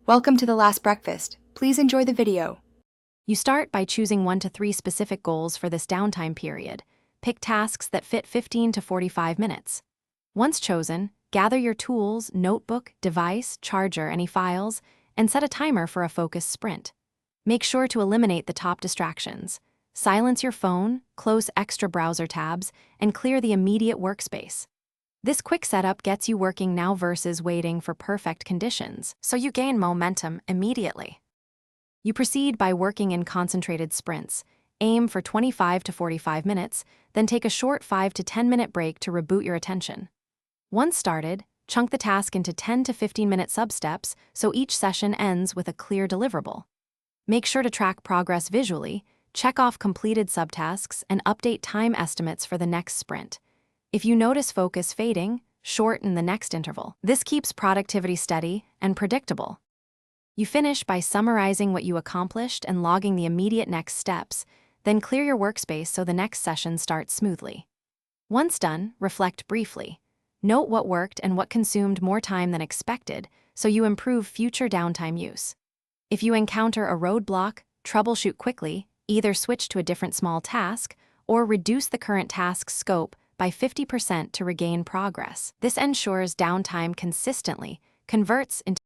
Welcome to the last breakfast. Please enjoy the video. You start by choosing 1 to 3 specific goals for this downtime period. Pick tasks that fit 15 to 45 minutes. Once chosen, gather your tools, notebook, device, charger, any files, and set a timer for a focused sprint. Make sure to eliminate the top distractions. Silence your phone, close extra browser tabs, and clear the immediate workspace. This quick setup gets you working now versus waiting for perfect conditions, so you gain momentum immediately. You proceed by working in concentrated sprints. Aim for 25 to 45 minutes, then take a short 5 to 10-minute break to reboot your attention. Once started, chunk the task into 10 to 15-minute sub-steps so each session ends with a clear deliverable. Make sure to track progress visually, check off completed subtasks, and update time estimates for the next sprint. If you notice focus fading, shorten the next interval. This keeps productivity steady and predictable. You finish by summarizing what you accomplished and logging the immediate next steps, then clear your workspace so the next session starts smoothly. Once done, reflect briefly. Note what worked and what consumed more time than expected, so you improve future downtime use. If you encounter a roadblock, troubleshoot quickly, either switch to a different small task or reduce the current task's scope by 50% to regain progress. This ensures downtime consistently converts into.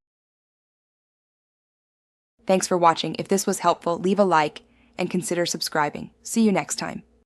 Thanks for watching. If this was helpful, leave a like and consider subscribing. See you next time.